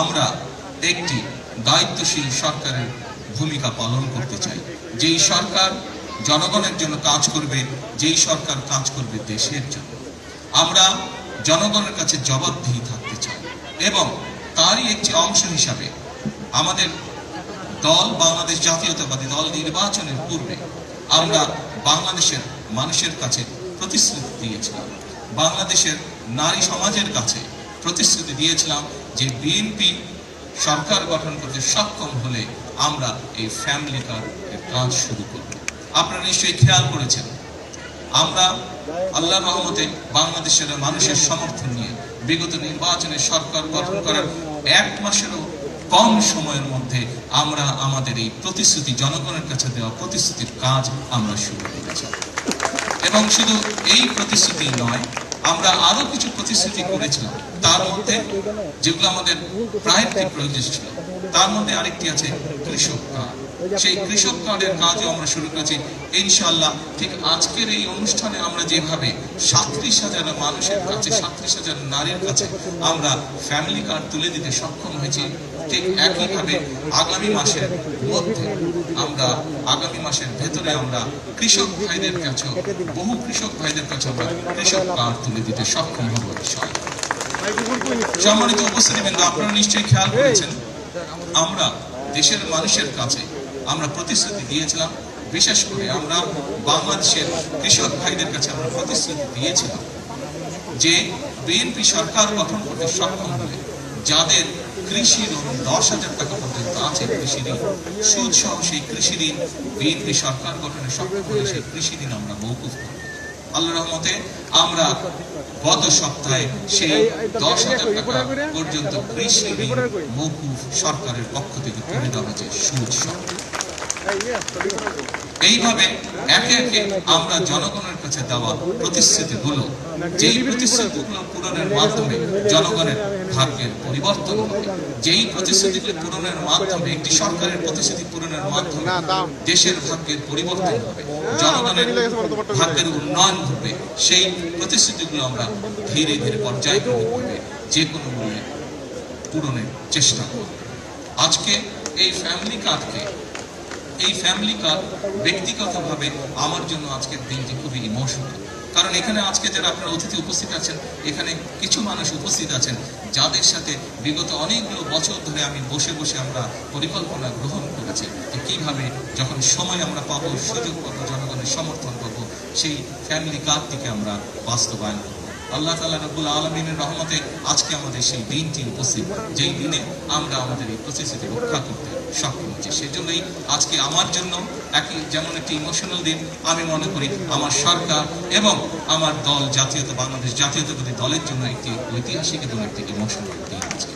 আমরা একটি দায়িত্বশীল সরকারের ভূমিকা পালন করতে চাই, যেই সরকার জনগণের জন্য কাজ করবে, যেই সরকার কাজ করবে দেশের জন্য। আমরা জনগণের কাছে জবাবদিহি থাকতে চাই এবং তারই একটি অংশ হিসাবে আমাদের দল বাংলাদেশ জাতীয়তাবাদী দল নির্বাচনের পূর্বে আমরা বাংলাদেশের মানুষের কাছে প্রতিশ্রুতি দিয়েছিলাম, বাংলাদেশের নারী সমাজের কাছে প্রতিশ্রুতি দিয়েছিলাম যে বিএনপি সরকার গঠন করতে সক্ষম হলে আমরা এই ফ্যামিলি কার্ডের কাজ শুরু করব। আপনারা নিশ্চয়ই খেয়াল করেছেন, আমরা আল্লাহর রহমতে বাংলাদেশের মানুষের সমর্থন নিয়ে বিগত নির্বাচনে সরকার গঠন করার 1 মাসেরও কম সময়ের মধ্যে আমরা আমাদের এই প্রতিশ্রুতি, জনগণের কাছে দেওয়া প্রতিশ্রুতির কাজ আমরা শুরু করেছি। এবং শুধু এই প্রতিশ্রুতি নয়, আমরা আরো কিছু প্রতিশ্রুতি করেছিলাম, তার মধ্যে যেগুলো আমাদের প্রায়োরিটি প্রয়োজন ছিল, তার মধ্যে আরেকটি আছে কৃষক কার্ড। সেই কৃষক কার্ডের কাজও আমরা শুরু করেছি ইনশাআল্লাহ। ঠিক আজকের এই অনুষ্ঠানে আমরা যেভাবে 37,000 মানুষের কাছে, 37,000 নারীর কাছে আমরা ফ্যামিলি কার্ড তুলে দিতে সক্ষম হয়েছি, ঠিক একইভাবে আগামী মাসের মধ্যে আমরা আগামী মাসের ভেতরে আমরা কৃষক ভাইদের কাছে, বহু কৃষক ভাইদের কাছে আমরা কৃষক কার্ড তুলে দিতে সক্ষম হব ইনশাআল্লাহ। সম্মানিত উপস্থিতিবৃন্দ, আপনারা নিশ্চয়ই খেয়াল করেছেন, আমরা দেশের মানুষের কাছে আমরা প্রতিশ্রুতি দিয়েছিলাম, বিশেষ করে আমরা বাংলাদেশের কৃষক ভাইদের কাছে আমরা প্রতিশ্রুতি দিয়েছিলাম যে বিএনপি সরকার গঠন করতে সক্ষম হলে যাদের কৃষি ঋণ 10,000 টাকা পর্যন্ত আছে, কৃষি ঋণ সুদ সহ সেই কৃষি ঋণ বিএনপি সরকার গঠনে সক্ষম হলে সেই কৃষি ঋণ আমরা মওকুফ করব। আল্লাহর রহমতে আমরা গত সপ্তাহে সেই 10,000 টাকা পর্যন্ত কৃষি ঋণ মওকুফ সরকারের পক্ষ থেকে তুলে দেওয়া হয়েছে সুদ সহ। এইভাবে একে একে আমরা জনগণের কাছে দেওয়া প্রতিশ্রুতিগুলো, যেই প্রতিশ্রুতিগুলো পূরণের মাধ্যমে জনগণের ভাগ্যের পরিবর্তন হবে, যেই প্রতিশ্রুতিগুলো পূরণের মাধ্যমে, একটি সরকারের প্রতিশ্রুতি পূরণের মাধ্যমে দেশের ভাগ্যের পরিবর্তন হবে, জনগণের ভাগ্যের উন্নয়ন হবে, সেই প্রতিশ্রুতিগুলো আমরা ধীরে ধীরে পর্যায়ক্রমিকভাবে যে কোনো মূল্যে পূরণের চেষ্টা করব। আজকে এই ফ্যামিলি কার্ড ব্যক্তিগতভাবে আমার জন্য আজকের দিনটি খুবই ইমোশনাল। কারণ এখানে আজকে যারা আপনারা অতিথি উপস্থিত আছেন, এখানে কিছু মানুষ উপস্থিত আছেন যাদের সাথে বিগত অনেকগুলো বছর ধরে আমি বসে বসে আমরা পরিকল্পনা গ্রহণ করেছি যে কিভাবে যখন সময় আমরা পাবো, সুযোগ পাবো, জনগণের সমর্থন পাবো, সেই ফ্যামিলি কার্ডটিকে আমরা বাস্তবায়ন করবো। আল্লাহ তাআলা রব্বুল আলামিনের রহমতে আজকে আমাদের সেই দিনটি উপস্থিত, যেই দিনে আমরা আমাদের এই প্রতিশ্রুতি রক্ষা করতে সক্ষম হচ্ছি। সেজন্যই আজকে আমার জন্য যেমন একটি ইমোশনাল দিন, আমি মনে করি আমার সরকার এবং আমার দল বাংলাদেশ জাতীয়তাবাদী দলের জন্য একটি ঐতিহাসিক এবং একটি ইমোশনাল দিন আজকে।